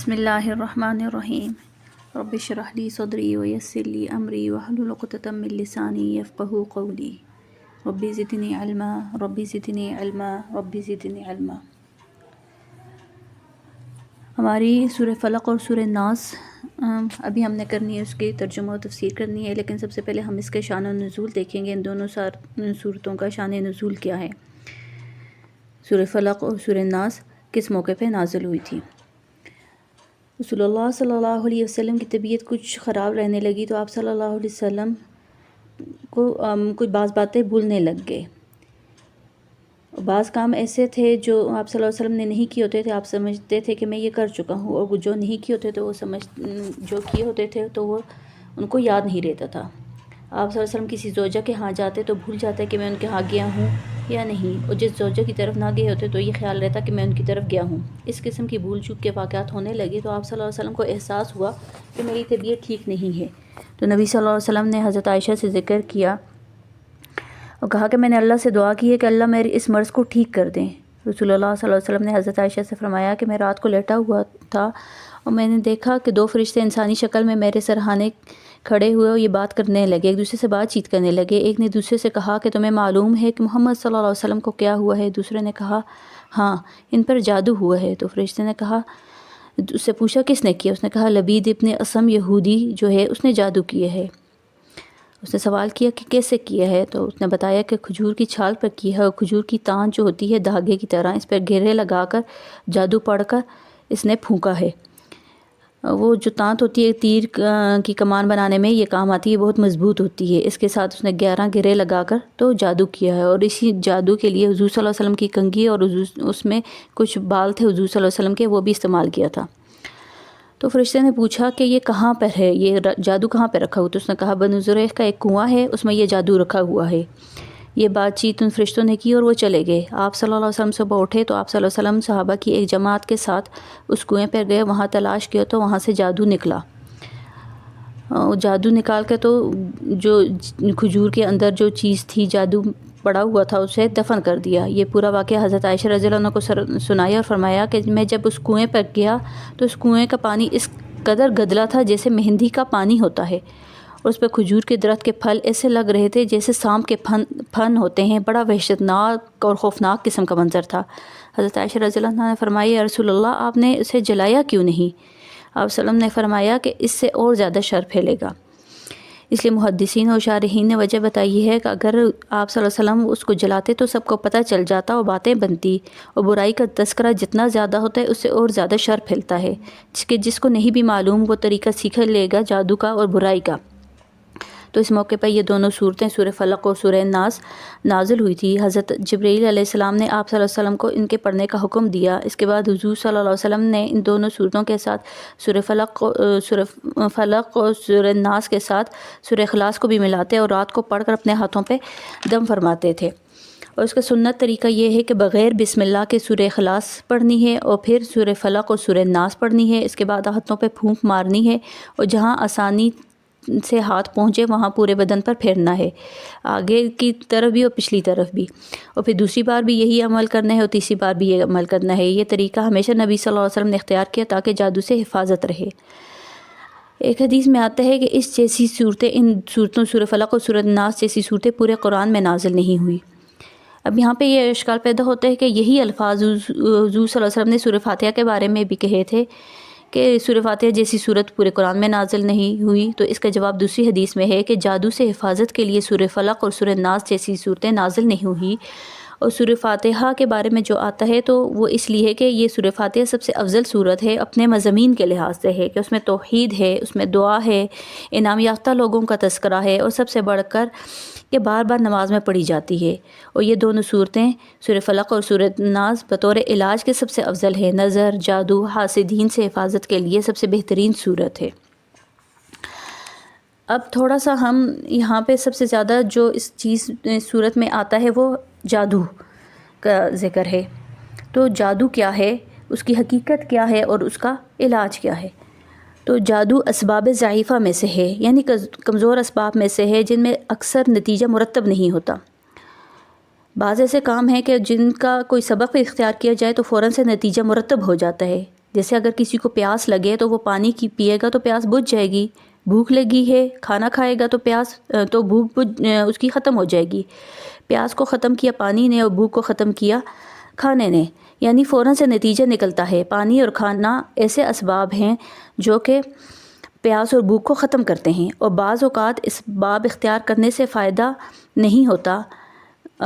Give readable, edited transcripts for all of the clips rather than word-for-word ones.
بسم اللہ الرحمن الرحیم رب اشرح لی صدری ویسر لی امری واحلل عقدۃ من لسانی یفقہوا قولی رب زدنی علما رب زدنی علما رب زدنی علما۔ ہماری سورہ فلق اور سورہ ناس ابھی ہم نے کرنی ہے، اس کی ترجمہ و تفسیر کرنی ہے، لیکن سب سے پہلے ہم اس کے شان و نزول دیکھیں گے۔ ان دونوں صورتوں کا شان نزول کیا ہے؟ سورہ فلق اور سورہ ناس کس موقع پہ نازل ہوئی تھی؟ رسول اللہ صلی اللہ علیہ وسلم کی طبیعت کچھ خراب رہنے لگی تو آپ صلی اللہ علیہ وسلم کو کچھ بعض باتیں بھولنے لگ گئے۔ بعض کام ایسے تھے جو آپ صلی اللہ علیہ وسلم نے نہیں کیے ہوتے تھے، آپ سمجھتے تھے کہ میں یہ کر چکا ہوں، اور جو نہیں کیے ہوتے تھے جو کیے ہوتے تھے تو وہ ان کو یاد نہیں رہتا تھا۔ آپ صلی اللہ علیہ وسلم کسی زوجہ کے ہاں جاتے تو بھول جاتے کہ میں ان کے ہاں گیا ہوں یا نہیں، اور جس زوجہ کی طرف نہ گئے ہوتے تو یہ خیال رہتا کہ میں ان کی طرف گیا ہوں۔ اس قسم کی بھول چوک کے واقعات ہونے لگے تو آپ صلی اللہ علیہ وسلم کو احساس ہوا کہ میری طبیعت ٹھیک نہیں ہے، تو نبی صلی اللہ علیہ وسلم نے حضرت عائشہ سے ذکر کیا اور کہا کہ میں نے اللہ سے دعا کی ہے کہ اللہ میرے اس مرض کو ٹھیک کر دیں۔ رسول اللہ صلی اللہ علیہ وسلم نے حضرت عائشہ سے فرمایا کہ میں رات کو لیٹا ہوا تھا اور میں نے دیکھا کہ 2 فرشتے انسانی شکل میں میرے سرہانے کھڑے ہوئے اور یہ بات کرنے لگے، ایک دوسرے سے بات چیت کرنے لگے۔ ایک نے دوسرے سے کہا کہ تمہیں معلوم ہے کہ محمد صلی اللہ علیہ وسلم کو کیا ہوا ہے؟ دوسرے نے کہا ہاں، ان پر جادو ہوا ہے۔ تو فرشتے نے کہا، اس سے پوچھا کس نے کیا؟ اس نے کہا لبید ابن اسم یہودی جو ہے اس نے جادو کیا ہے۔ اس نے سوال کیا کہ کیسے کیا ہے؟ تو اس نے بتایا کہ کھجور کی چھال پر کیا ہے، اور کھجور کی تان جو ہوتی ہے دھاگے کی طرح، اس پر گرے لگا کر جادو پڑھ کر اس نے پھونکا ہے۔ وہ جو تانت ہوتی ہے تیر کی کمان بنانے میں یہ کام آتی ہے، بہت مضبوط ہوتی ہے، اس کے ساتھ اس نے 11 گرے لگا کر تو جادو کیا ہے، اور اسی جادو کے لیے حضور صلی اللہ علیہ وسلم کی کنگھی اور اس میں کچھ بال تھے حضور صلی اللہ علیہ وسلم کے، وہ بھی استعمال کیا تھا۔ تو فرشتے نے پوچھا کہ یہ کہاں پر ہے، یہ جادو کہاں پہ رکھا ہوا؟ تو اس نے کہا بنو زریق کا ایک کنواں ہے، اس میں یہ جادو رکھا ہوا ہے۔ یہ بات چیت ان فرشتوں نے کی اور وہ چلے گئے۔ آپ صلی اللہ علیہ وسلم صبح اٹھے تو آپ صلی اللہ علیہ وسلم صحابہ کی ایک جماعت کے ساتھ اس کنویں پر گئے، وہاں تلاش کیا تو وہاں سے جادو نکلا۔ جادو نکال کے تو جو کھجور کے اندر جو چیز تھی جادو پڑا ہوا تھا اسے دفن کر دیا۔ یہ پورا واقعہ حضرت عائشہ رضی اللہ عنہ کو سنایا اور فرمایا کہ میں جب اس کنویں پر گیا تو اس کنویں کا پانی اس قدر گدلا تھا جیسے مہندی کا پانی ہوتا ہے، اور اس پہ کھجور کے درخت کے پھل ایسے لگ رہے تھے جیسے سانپ کے پھن ہوتے ہیں۔ بڑا وحشتناک اور خوفناک قسم کا منظر تھا۔ حضرت عائشہ رضی اللہ عنہ نے فرمایا یا رسول اللہ آپ نے اسے جلایا کیوں نہیں؟ آپ صلی اللہ علیہ وسلم نے فرمایا کہ اس سے اور زیادہ شر پھیلے گا۔ اس لیے محدثین اور شارحین نے وجہ بتائی ہے کہ اگر آپ صلی اللہ علیہ وسلم اس کو جلاتے تو سب کو پتہ چل جاتا اور باتیں بنتی، اور برائی کا تذکرہ جتنا زیادہ ہوتا ہے اس سے اور زیادہ شر پھیلتا ہے، جس کو نہیں بھی معلوم وہ طریقہ سیکھ لے گا جادو کا اور برائی کا۔ تو اس موقع پر یہ دونوں صورتیں سورہ فلق اور سورہ ناس نازل ہوئی تھی۔ حضرت جبرائیل علیہ السلام نے آپ صلی اللہ علیہ وسلم کو ان کے پڑھنے کا حکم دیا۔ اس کے بعد حضور صلی اللہ علیہ وسلم نے ان دونوں صورتوں کے ساتھ سورہ فلق اور سورہ ناس کے ساتھ سورہ اخلاص کو بھی ملاتے اور رات کو پڑھ کر اپنے ہاتھوں پہ دم فرماتے تھے، اور اس کا سنت طریقہ یہ ہے کہ بغیر بسم اللہ کے سورہ اخلاص پڑھنی ہے اور پھر سورہ فلق اور سورہ ناس پڑھنی ہے۔ اس کے بعد ہاتھوں پہ پھونک مارنی ہے اور جہاں آسانی سے ہاتھ پہنچے وہاں پورے بدن پر پھیرنا ہے، آگے کی طرف بھی اور پچھلی طرف بھی، اور پھر دوسری بار بھی یہی عمل کرنا ہے اور تیسری بار بھی یہ عمل کرنا ہے۔ یہ طریقہ ہمیشہ نبی صلی اللہ علیہ وسلم نے اختیار کیا تاکہ جادو سے حفاظت رہے۔ ایک حدیث میں آتا ہے کہ اس جیسی صورتیں، ان صورتوں سورہ فلق اور سورہ ناس جیسی صورتیں پورے قرآن میں نازل نہیں ہوئی۔ اب یہاں پہ یہ اشکال پیدا ہوتا ہے کہ یہی الفاظ حضور صلی اللہ علیہ وسلم نے سورہ فاتحہ کے بارے میں بھی کہے تھے کہ سورہ فاتحہ جیسی صورت پورے قرآن میں نازل نہیں ہوئی، تو اس کا جواب دوسری حدیث میں ہے کہ جادو سے حفاظت کے لیے سورہ فلق اور سورہ ناس جیسی صورتیں نازل نہیں ہوئی، اور سورہ فاتحہ کے بارے میں جو آتا ہے تو وہ اس لیے ہے کہ یہ سورہ فاتحہ سب سے افضل صورت ہے، اپنے مضامین کے لحاظ سے ہے کہ اس میں توحید ہے، اس میں دعا ہے، انعام یافتہ لوگوں کا تذکرہ ہے، اور سب سے بڑھ کر کہ بار بار نماز میں پڑھی جاتی ہے، اور یہ دونوں صورتیں سورہ فلق اور سورہ ناس بطور علاج کے سب سے افضل ہے، نظر، جادو، حاسدین سے حفاظت کے لیے سب سے بہترین صورت ہے۔ اب تھوڑا سا ہم یہاں پہ سب سے زیادہ جو اس صورت میں آتا ہے وہ جادو کا ذکر ہے۔ تو جادو کیا ہے، اس کی حقیقت کیا ہے اور اس کا علاج کیا ہے؟ تو جادو اسباب ضعیفہ میں سے ہے، یعنی کمزور اسباب میں سے ہے جن میں اکثر نتیجہ مرتب نہیں ہوتا۔ بعض ایسے کام ہیں کہ جن کا کوئی سبق اختیار کیا جائے تو فوراً سے نتیجہ مرتب ہو جاتا ہے، جیسے اگر کسی کو پیاس لگے تو وہ پانی کی پیے گا تو پیاس بجھ جائے گی، بھوک لگی ہے کھانا کھائے گا تو بھوک اس کی ختم ہو جائے گی۔ پیاس کو ختم کیا پانی نے اور بھوک کو ختم کیا کھانے نے، یعنی فوراً سے نتیجہ نکلتا ہے۔ پانی اور کھانا ایسے اسباب ہیں جو کہ پیاس اور بھوک کو ختم کرتے ہیں، اور بعض اوقات اسباب اختیار کرنے سے فائدہ نہیں ہوتا،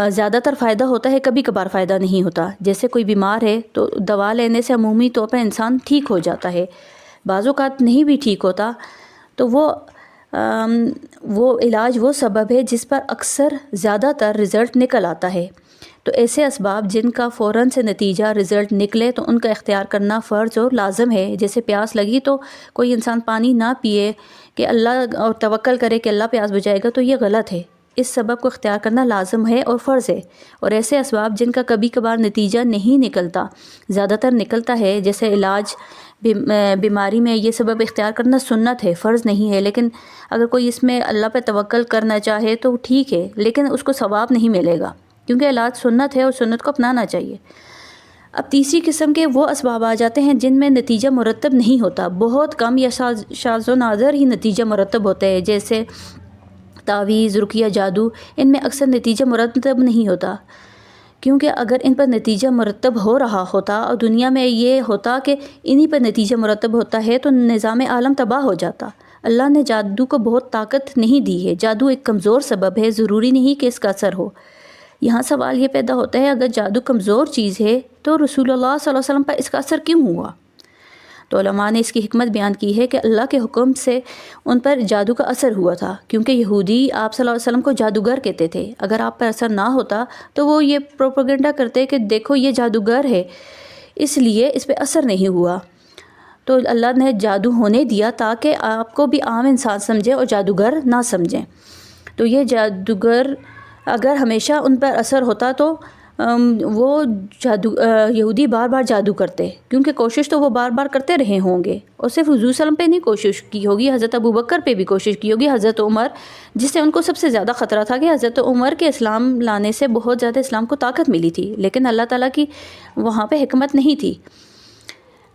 زیادہ تر فائدہ ہوتا ہے، کبھی کبھار فائدہ نہیں ہوتا۔ جیسے کوئی بیمار ہے تو دوا لینے سے عمومی طور پر انسان ٹھیک ہو جاتا ہے، بعض اوقات نہیں بھی ٹھیک ہوتا، تو وہ علاج وہ سبب ہے جس پر اکثر زیادہ تر رزلٹ نکل آتا ہے۔ تو ایسے اسباب جن کا فوراً سے نتیجہ رزلٹ نکلے تو ان کا اختیار کرنا فرض اور لازم ہے۔ جیسے پیاس لگی تو کوئی انسان پانی نہ پیے کہ اللہ اور توکل کرے کہ اللہ پیاس بجھائے گا، تو یہ غلط ہے۔ اس سبب کو اختیار کرنا لازم ہے اور فرض ہے۔ اور ایسے اسباب جن کا کبھی کبھار نتیجہ نہیں نکلتا، زیادہ تر نکلتا ہے، جیسے علاج بیماری میں، یہ سبب اختیار کرنا سنت ہے، فرض نہیں ہے۔ لیکن اگر کوئی اس میں اللہ پہ توکل کرنا چاہے تو ٹھیک ہے، لیکن اس کو ثواب نہیں ملے گا، کیونکہ علاج سنت ہے اور سنت کو اپنانا چاہیے۔ اب تیسری قسم کے وہ اسباب آ جاتے ہیں جن میں نتیجہ مرتب نہیں ہوتا، بہت کم یا شاذ و نادر ہی نتیجہ مرتب ہوتے ہیں، جیسے تعویذ، رقیہ، جادو۔ ان میں اکثر نتیجہ مرتب نہیں ہوتا، کیونکہ اگر ان پر نتیجہ مرتب ہو رہا ہوتا اور دنیا میں یہ ہوتا کہ انہی پر نتیجہ مرتب ہوتا ہے تو نظام عالم تباہ ہو جاتا۔ اللہ نے جادو کو بہت طاقت نہیں دی ہے، جادو ایک کمزور سبب ہے، ضروری نہیں کہ اس کا اثر ہو۔ یہاں سوال یہ پیدا ہوتا ہے، اگر جادو کمزور چیز ہے تو رسول اللہ صلی اللہ علیہ وسلم پر اس کا اثر کیوں ہوا؟ تو علماء نے اس کی حکمت بیان کی ہے کہ اللہ کے حکم سے ان پر جادو کا اثر ہوا تھا، کیونکہ یہودی آپ صلی اللہ علیہ وسلم کو جادوگر کہتے تھے۔ اگر آپ پر اثر نہ ہوتا تو وہ یہ پروپیگنڈا کرتے کہ دیکھو یہ جادوگر ہے، اس لیے اس پہ اثر نہیں ہوا۔ تو اللہ نے جادو ہونے دیا تاکہ آپ کو بھی عام انسان سمجھیں اور جادوگر نہ سمجھیں۔ تو یہ جادوگر اگر ہمیشہ ان پر اثر ہوتا تو وہ یہودی بار بار جادو کرتے، کیونکہ کوشش تو وہ بار بار کرتے رہے ہوں گے، اور صرف حضور صلی اللہ علیہ وسلم پہ نہیں کوشش کی ہوگی، حضرت ابوبکر پہ بھی کوشش کی ہوگی، حضرت عمر، جس سے ان کو سب سے زیادہ خطرہ تھا کہ حضرت عمر کے اسلام لانے سے بہت زیادہ اسلام کو طاقت ملی تھی، لیکن اللہ تعالیٰ کی وہاں پہ حکمت نہیں تھی۔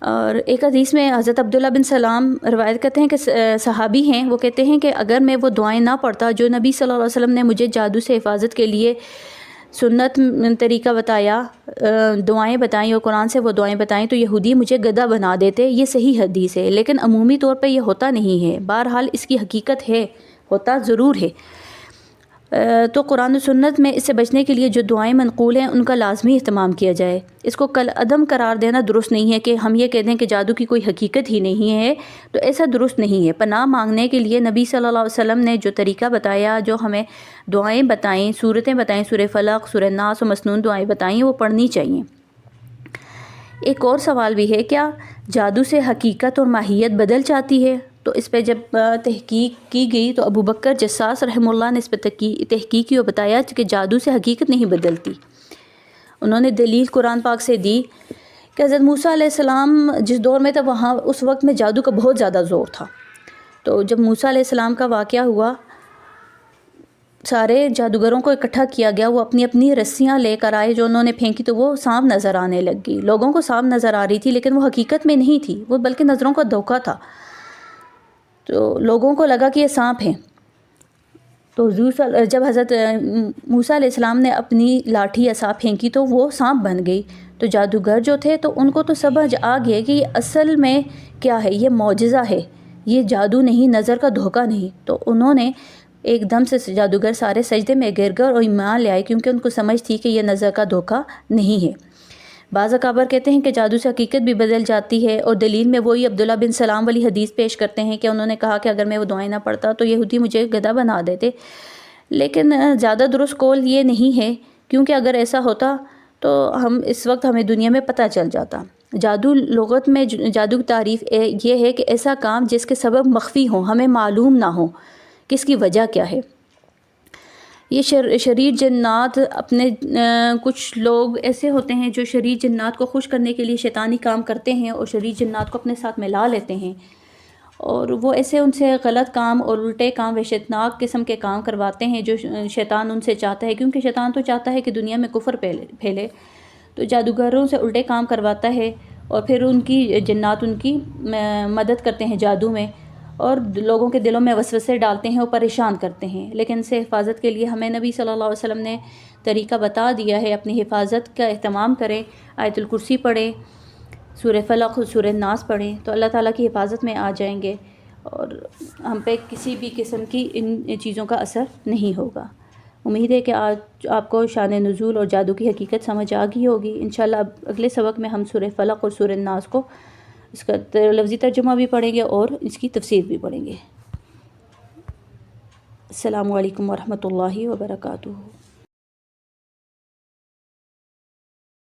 اور ایک حدیث میں حضرت عبداللہ بن سلام روایت کرتے ہیں کہ صحابی ہیں، وہ کہتے ہیں کہ اگر میں وہ دعائیں نہ پڑھتا جو نبی صلی اللہ علیہ وسلم نے مجھے جادو سے حفاظت کے لیے سنت طریقہ بتایا، دعائیں بتائیں اور قرآن سے وہ دعائیں بتائیں، تو یہودی مجھے گدھا بنا دیتے۔ یہ صحیح حدیث ہے، لیکن عمومی طور پہ یہ ہوتا نہیں ہے، بہرحال اس کی حقیقت ہے، ہوتا ضرور ہے۔ تو قرآن و سنت میں اس سے بچنے کے لیے جو دعائیں منقول ہیں ان کا لازمی اہتمام کیا جائے۔ اس کو کل عدم قرار دینا درست نہیں ہے کہ ہم یہ کہہ دیں کہ جادو کی کوئی حقیقت ہی نہیں ہے، تو ایسا درست نہیں ہے۔ پناہ مانگنے کے لیے نبی صلی اللہ علیہ وسلم نے جو طریقہ بتایا، جو ہمیں دعائیں بتائیں، صورتیں بتائیں، سورہ فلق، سورہ ناس و مسنون دعائیں بتائیں، وہ پڑھنی چاہیے۔ ایک اور سوال بھی ہے، کیا جادو سے حقیقت اور ماہیت بدل جاتی ہے؟ تو اس پہ جب تحقیق کی گئی تو ابوبکر جساس رحمہ اللہ نے اس پہ تحقیق کی اور بتایا کہ جادو سے حقیقت نہیں بدلتی۔ انہوں نے دلیل قرآن پاک سے دی کہ حضرت موسیٰ علیہ السلام جس دور میں تھا وہاں اس وقت میں جادو کا بہت زیادہ زور تھا۔ تو جب موسیٰ علیہ السلام کا واقعہ ہوا، سارے جادوگروں کو اکٹھا کیا گیا، وہ اپنی اپنی رسیاں لے کر آئے، جو انہوں نے پھینکی تو وہ سانپ نظر آنے لگ گئی۔ لوگوں کو سانپ نظر آ رہی تھی لیکن وہ حقیقت میں نہیں تھی، وہ بلکہ نظروں کا دھوکہ تھا۔ تو لوگوں کو لگا کہ یہ سانپ ہیں۔ تو جب حضرت موسیٰ علیہ السلام نے اپنی لاٹھی عصا پھینکی تو وہ سانپ بن گئی۔ تو جادوگر جو تھے تو ان کو تو سمجھ آ گیا کہ یہ اصل میں کیا ہے، یہ معجزہ ہے، یہ جادو نہیں، نظر کا دھوکہ نہیں۔ تو انہوں نے ایک دم سے جادوگر سارے سجدے میں گر گئے اور ایمان لے آئے، کیونکہ ان کو سمجھ تھی کہ یہ نظر کا دھوکہ نہیں ہے۔ بعض اکابر کہتے ہیں کہ جادو سے حقیقت بھی بدل جاتی ہے، اور دلیل میں وہی عبداللہ بن سلام والی حدیث پیش کرتے ہیں کہ انہوں نے کہا کہ اگر میں وہ دعائیں نہ پڑھتا تو یہودی مجھے گدھا بنا دیتے۔ لیکن زیادہ درست قول یہ نہیں ہے، کیونکہ اگر ایسا ہوتا تو اس وقت ہمیں دنیا میں پتہ چل جاتا۔ جادو لغت میں جادو کی تعریف یہ ہے کہ ایسا کام جس کے سبب مخفی ہوں، ہمیں معلوم نہ ہو کہ اس کی وجہ کیا ہے۔ یہ شریر جنات اپنے کچھ لوگ ایسے ہوتے ہیں جو شریر جنات کو خوش کرنے کے لیے شیطانی کام کرتے ہیں اور شریر جنات کو اپنے ساتھ ملا لیتے ہیں، اور وہ ایسے ان سے غلط کام اور الٹے کام، وحشتناک قسم کے کام کرواتے ہیں جو شیطان ان سے چاہتا ہے، کیونکہ شیطان تو چاہتا ہے کہ دنیا میں کفر پھیلے۔ تو جادوگروں سے الٹے کام کرواتا ہے اور پھر ان کی جنات ان کی مدد کرتے ہیں جادو میں، اور لوگوں کے دلوں میں وسوسے ڈالتے ہیں اور پریشان کرتے ہیں۔ لیکن ان سے حفاظت کے لیے ہمیں نبی صلی اللہ علیہ وسلم نے طریقہ بتا دیا ہے۔ اپنی حفاظت کا اہتمام کریں، آیت الکرسی پڑھیں، سورہ فلق اور سورہ ناس پڑھیں، تو اللہ تعالیٰ کی حفاظت میں آ جائیں گے اور ہم پہ کسی بھی قسم کی ان چیزوں کا اثر نہیں ہوگا۔ امید ہے کہ آج آپ کو شان نزول اور جادو کی حقیقت سمجھ آ گئی ہوگی۔ انشاءاللہ اب اگلے سبق میں ہم سورہ فلق اور سورہ ناس کو اس کا لفظی ترجمہ بھی پڑھیں گے اور اس کی تفسیر بھی پڑھیں گے۔ السلام علیکم ورحمۃ اللہ وبرکاتہ۔